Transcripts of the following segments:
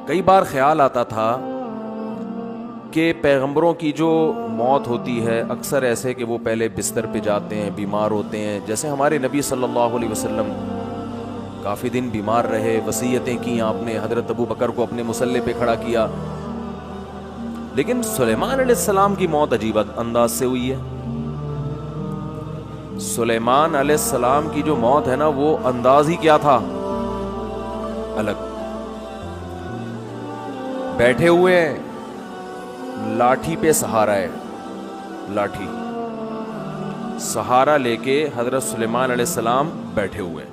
کئی بار خیال آتا تھا کہ پیغمبروں کی جو موت ہوتی ہے اکثر ایسے کہ وہ پہلے بستر پہ جاتے ہیں، بیمار ہوتے ہیں، جیسے ہمارے نبی صلی اللہ علیہ وسلم کافی دن بیمار رہے، وصیتیں کی آپ نے، حضرت ابو بکر کو اپنے مصلے پہ کھڑا کیا. لیکن سلیمان علیہ السلام کی موت عجیب انداز سے ہوئی ہے. سلیمان علیہ السلام کی جو موت ہے نا، وہ انداز ہی کیا تھا، الگ. بیٹھے ہوئے ہیں، لاٹھی پہ سہارا ہے، لاٹھی سہارا لے کے حضرت سلیمان علیہ السلام بیٹھے ہوئے ہیں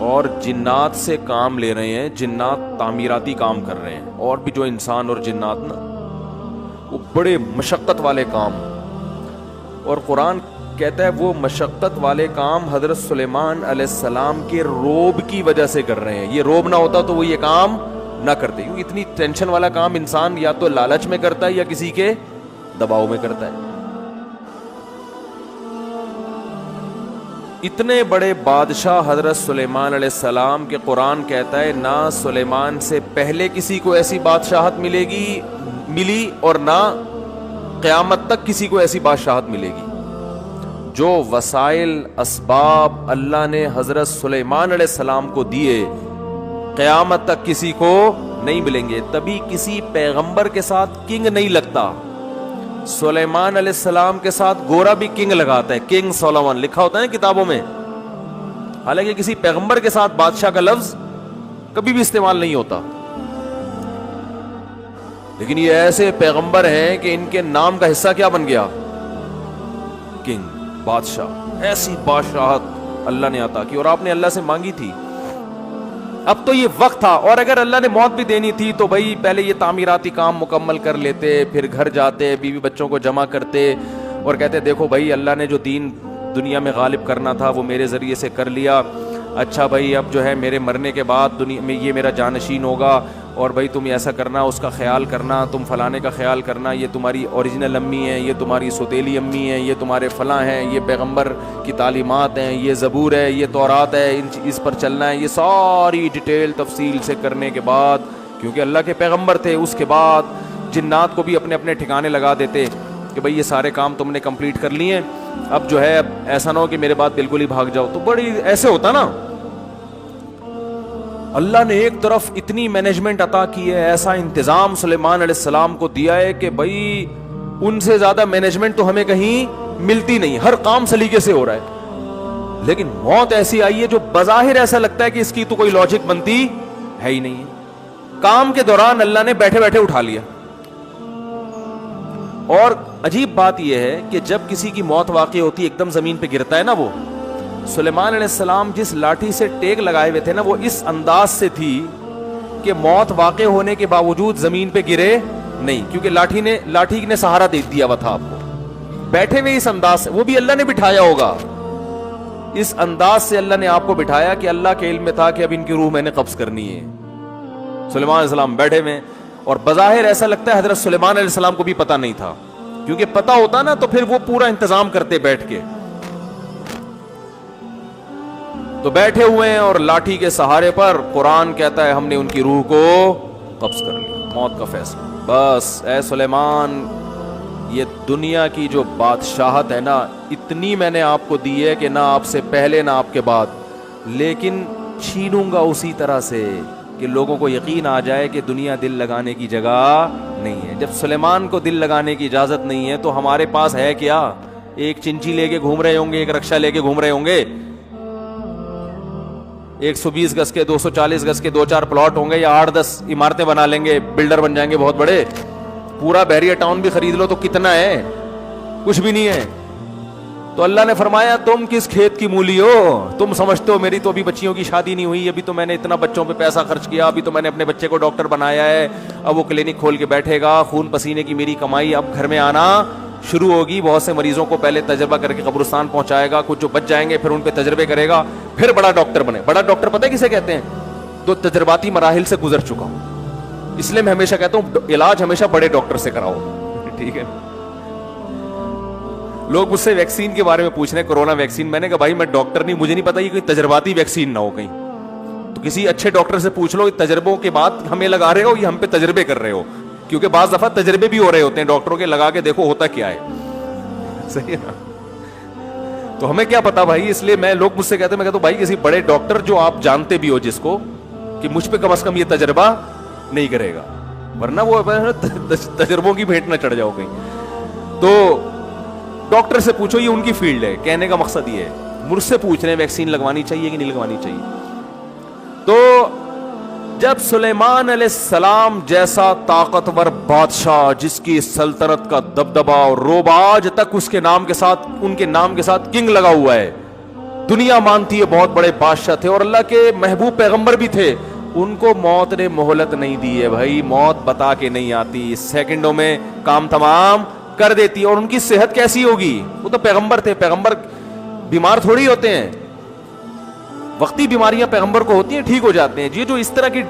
اور جنات سے کام لے رہے ہیں. جنات تعمیراتی کام کر رہے ہیں، اور بھی جو انسان اور جنات نا، وہ بڑے مشقت والے کام. اور قرآن کہتا ہے وہ مشقت والے کام حضرت سلیمان علیہ السلام کے روب کی وجہ سے کر رہے ہیں. یہ روب نہ ہوتا تو وہ یہ کام نہ کرتے، کیونکہ اتنی ٹینشن والا کام انسان یا تو لالچ میں کرتا ہے یا کسی کے دباؤ میں کرتا ہے. اتنے بڑے بادشاہ حضرت سلیمان علیہ السلام کے قرآن کہتا ہے نہ سلیمان سے پہلے کسی کو ایسی بادشاہت ملی اور نہ قیامت تک کسی کو ایسی بادشاہت ملے گی. جو وسائل اسباب اللہ نے حضرت سلیمان علیہ السلام کو دیے، قیامت تک کسی کو نہیں ملیں گے. تبھی کسی پیغمبر کے ساتھ کنگ نہیں لگتا. سلیمان علیہ السلام کے ساتھ گورا بھی کنگ لگاتا ہے، کنگ سولومن لکھا ہوتا ہے کتابوں میں، حالانکہ کسی پیغمبر کے ساتھ بادشاہ کا لفظ کبھی بھی استعمال نہیں ہوتا. لیکن یہ ایسے پیغمبر ہیں کہ ان کے نام کا حصہ کیا بن گیا، کنگ، بادشاہ. ایسی بادشاہت اللہ نے عطا کی اور آپ نے اللہ سے مانگی تھی. اب تو یہ وقت تھا، اور اگر اللہ نے موت بھی دینی تھی تو بھائی پہلے یہ تعمیراتی کام مکمل کر لیتے، پھر گھر جاتے، بیوی بچوں کو جمع کرتے اور کہتے دیکھو بھائی اللہ نے جو دین دنیا میں غالب کرنا تھا وہ میرے ذریعے سے کر لیا. اچھا بھائی اب جو ہے میرے مرنے کے بعد دنیا میں یہ میرا جانشین ہوگا، اور بھائی تم ایسا کرنا، اس کا خیال کرنا، تم فلانے کا خیال کرنا، یہ تمہاری اوریجنل امی ہیں، یہ تمہاری سوتیلی امی ہیں، یہ تمہارے فلاں ہیں، یہ پیغمبر کی تعلیمات ہیں، یہ زبور ہے، یہ تورات ہے، اس پر چلنا ہے. یہ ساری ڈیٹیل تفصیل سے کرنے کے بعد، کیونکہ اللہ کے پیغمبر تھے، اس کے بعد جنات کو بھی اپنے اپنے ٹھکانے لگا دیتے کہ بھائی یہ سارے کام تم نے کمپلیٹ کر لیے، اب جو ہے ایسا نہ ہو کہ میرے بعد بالکل ہی بھاگ جاؤ. تو بڑی ایسے ہوتا نا. اللہ نے ایک طرف اتنی مینجمنٹ عطا کی ہے، ایسا انتظام سلیمان علیہ السلام کو دیا ہے کہ بھائی ان سے زیادہ مینجمنٹ تو ہمیں کہیں ملتی نہیں، ہر کام سلیقے سے ہو رہا ہے. لیکن موت ایسی آئی ہے جو بظاہر ایسا لگتا ہے کہ اس کی تو کوئی لاجک بنتی ہے ہی نہیں ہے. کام کے دوران اللہ نے بیٹھے بیٹھے اٹھا لیا. اور عجیب بات یہ ہے کہ جب کسی کی موت واقع ہوتی ہے، ایک دم زمین پہ گرتا ہے نا، وہ سلیمان علیہ السلام جس لاٹھی سے ٹیک لگائے ہوئے تھے نا، وہ اس انداز سے تھی کہ موت واقع ہونے کے باوجود زمین پہ گرے نہیں، کیونکہ لاٹھی نے سہارا دے دیا ہوا تھا آپ کو. بیٹھے ہوئے اس انداز سے، وہ بھی اللہ نے بٹھایا ہوگا، اس انداز سے اللہ نے آپ کو بٹھایا کہ اللہ کے علم میں تھا کہ اب ان کی روح میں نے قبض کرنی ہے. سلیمان علیہ السلام بیٹھے ہوئے، اور بظاہر ایسا لگتا ہے حضرت سلیمان علیہ السلام کو بھی پتہ نہیں تھا، کیونکہ پتہ ہوتا نا تو پھر وہ پورا انتظام کرتے بیٹھ کے. تو بیٹھے ہوئے ہیں اور لاٹھی کے سہارے پر قرآن کہتا ہے ہم نے ان کی روح کو قبض کر لیا. موت کا فیصلہ. بس اے سلیمان، یہ دنیا کی جو بادشاہت ہے نا، اتنی میں نے آپ کو دی ہے کہ نہ آپ سے پہلے نہ آپ کے بعد، لیکن چھینوں گا اسی طرح سے کہ لوگوں کو یقین آ جائے کہ دنیا دل لگانے کی جگہ نہیں ہے. جب سلیمان کو دل لگانے کی اجازت نہیں ہے تو ہمارے پاس ہے کیا؟ ایک چنچی لے کے گھوم رہے ہوں گے، ایک رکشہ لے کے گھوم رہے ہوں گے، 120 گز کے 240 گز کے 2-4 پلاٹ ہوں گے، یا 8-10 عمارتیں بنا لیں گے، بلڈر بن جائیں گے بہت بڑے. پورا بحریہ ٹاؤن بھی خرید لو تو کتنا ہے؟ کچھ بھی نہیں ہے. تو اللہ نے فرمایا تم کس کھیت کی مولی ہو؟ تم سمجھتے ہو میری تو ابھی بچیوں کی شادی نہیں ہوئی، ابھی تو میں نے اتنا بچوں پہ پیسہ خرچ کیا، ابھی تو میں نے اپنے بچے کو ڈاکٹر بنایا ہے، اب وہ کلینک کھول کے بیٹھے گا، خون پسینے کی میری کمائی اب گھر میں آنا شروع ہوگی. بہت سے مریضوں کو پہلے تجربہ کر کے قبرستان پہنچائے گا، کچھ جو بچ جائیں گے پھر ان پہ تجربے کرے گا، پھر بڑا ڈاکٹر بنے. بڑا ڈاکٹر پتہ ہے کسے کہتے ہیں؟ تو تجرباتی مراحل سے گزر چکا ہوں. اس لیے میں ہمیشہ کہتا ہوں علاج ہمیشہ بڑے ڈاکٹر سے کراؤ. ٹھیک ہے. لوگ مجھ سے ویکسین کے بارے میں پوچھ رہے ہیں، کورونا ویکسین. میں نے کہا بھائی میں ڈاکٹر نہیں، مجھے نہیں پتا یہ کوئی تجرباتی ویکسین نہ ہو کہیں. تو تو کسی اچھے ڈاکٹر سے پوچھ لو تجربوں کے بعد ہمیں لگا رہے ہو یا ہم پہ تجربے کر رہے ہو, کیونکہ بعض دفعہ تجربے بھی ہو رہے ہوتے ہیں ڈاکٹروں کے, لگا کے دیکھو ہوتا کیا ہے. صحیح ہے نا؟ تو ہمیں کیا پتا بھائی, اس لیے میں لوگ مجھ سے کہتے ہیں, میں کہتا ہوں بھائی کسی بڑے ڈاکٹر جو آپ جانتے بھی ہو جس کو, کہ مجھ پہ کم از کم یہ تجربہ نہیں کرے گا, ورنہ وہ تجربوں کی بھیٹ نہ چڑھ جاؤ کہیں. تو ڈاکٹر سے پوچھو, یہ ان کی فیلڈ ہے, کہنے کا مقصد یہ ہے. مجھ سے پوچھ رہے ہیں ویکسین لگوانی چاہیے کہ نہیں لگوانی چاہیے. تو جب سلیمان علیہ السلام جیسا طاقتور بادشاہ جس کی سلطنت کا دبدبا اور روب آج تک اس کے نام کے ساتھ, ان کے نام کے ساتھ کنگ لگا ہوا ہے, دنیا مانتی ہے بہت بڑے بادشاہ تھے اور اللہ کے محبوب پیغمبر بھی تھے, ان کو موت نے مہلت نہیں دی ہے بھائی. موت بتا کے نہیں آتی, سیکنڈوں میں کام تمام کر دیتی ہے. اور ان کی صحت کیسی ہوگی, وہ تو پیغمبر تھے, پیغمبر بیمار تھوڑی ہوتے ہیں, وقتی بیماریاں پیغمبر کو ہوتی ہیں ٹھیک ہو جاتے ہیں. یہ جو اس طرح کی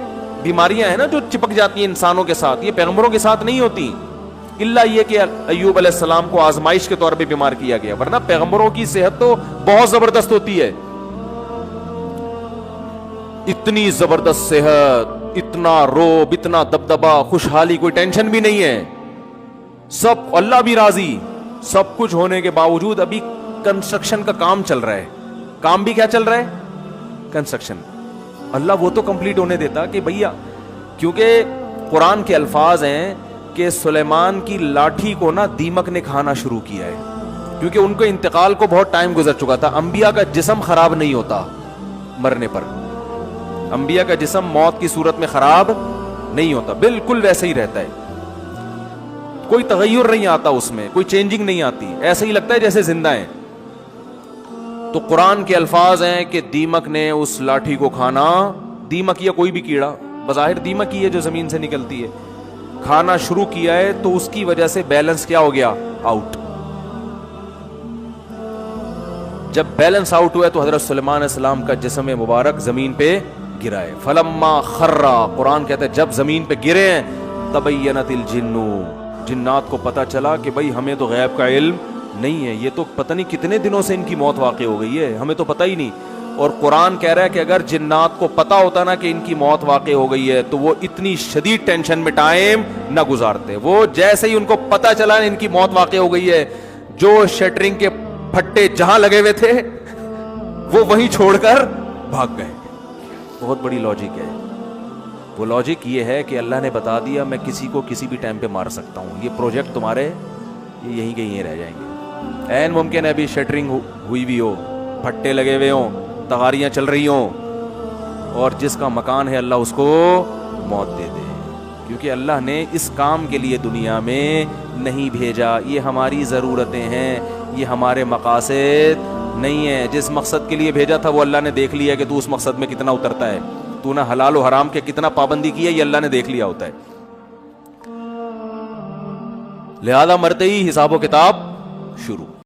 بیماریاں ہیں نا جو چپک جاتی ہیں انسانوں کے ساتھ, یہ پیغمبروں کے ساتھ نہیں ہوتی, الا یہ کہ ایوب علیہ السلام کو آزمائش کے طور پہ بیمار کیا گیا, ورنہ پیغمبروں کی صحت تو بہت زبردست ہوتی ہے. اتنی زبردست صحت, اتنا روب, اتنا دبدبا, خوشحالی, کوئی ٹینشن بھی نہیں ہے, سب اللہ بھی راضی. سب کچھ ہونے کے باوجود ابھی کنسٹرکشن کا کام چل رہا ہے. کام بھی کیا چل رہا ہے, کنسٹرکشن. اللہ وہ تو کمپلیٹ ہونے دیتا کہ بھیا, کیونکہ قرآن کے الفاظ ہیں کہ سلیمان کی لاٹھی کو نا دیمک نے کھانا شروع کیا ہے, کیونکہ ان کے انتقال کو بہت ٹائم گزر چکا تھا. انبیاء کا جسم خراب نہیں ہوتا مرنے پر, انبیاء کا جسم موت کی صورت میں خراب نہیں ہوتا, بالکل ویسے ہی رہتا ہے, کوئی تغیر نہیں آتا اس میں, کوئی چینجنگ نہیں آتی, ایسے ہی لگتا ہے جیسے زندہ ہیں. تو قرآن کے الفاظ ہیں کہ دیمک نے اس لاٹھی کو کھانا, دیمک یا کوئی بھی کیڑا, بظاہر دیمک ہی ہے جو زمین سے نکلتی ہے, کھانا شروع کیا ہے. تو اس کی وجہ سے بیلنس کیا ہو گیا, آؤٹ. جب بیلنس آؤٹ ہوا ہے تو حضرت سلیمان علیہ السلام کا جسم مبارک زمین پہ گرا ہے. فلما خرّا, قرآن کہتا ہے جب زمین پہ گرے ہیں, تبینت الجن, جنات کو پتا چلا کہ بھائی ہمیں تو غیب کا علم نہیں ہے, یہ تو پتہ نہیں کتنے دنوں سے ان کی موت واقع ہو گئی ہے, ہمیں تو پتہ ہی نہیں. اور قرآن کہہ رہا ہے کہ اگر جنات کو پتا ہوتا نا کہ ان کی موت واقع ہو گئی ہے تو وہ اتنی شدید ٹینشن میں ٹائم نہ گزارتے. وہ جیسے ہی ان کو پتا چلا ان کی موت واقع ہو گئی ہے, جو شٹرنگ کے پھٹے جہاں لگے ہوئے تھے وہ وہیں چھوڑ کر بھاگ گئے. بہت بڑی لاجک ہے. وہ لاجک یہ ہے کہ اللہ نے بتا دیا میں کسی کو کسی بھی ٹائم پہ مار سکتا ہوں, یہ پروجیکٹ تمہارے یہ یہیں کے یہیں رہ جائیں گے. این ممکن ہے ابھی شٹرنگ ہوئی بھی ہو, پھٹے لگے ہوئے ہوں, تغاریاں چل رہی ہوں, اور جس کا مکان ہے اللہ اس کو موت دے دے, کیونکہ اللہ نے اس کام کے لیے دنیا میں نہیں بھیجا. یہ ہماری ضرورتیں ہیں, یہ ہمارے مقاصد نہیں ہیں. جس مقصد کے لیے بھیجا تھا وہ اللہ نے دیکھ لیا کہ تو اس مقصد میں کتنا اترتا ہے, تو نہ حلال و حرام کے کتنا پابندی کی ہے, یہ اللہ نے دیکھ لیا ہوتا ہے. لہذا مرتے ہی حساب و کتاب شروع.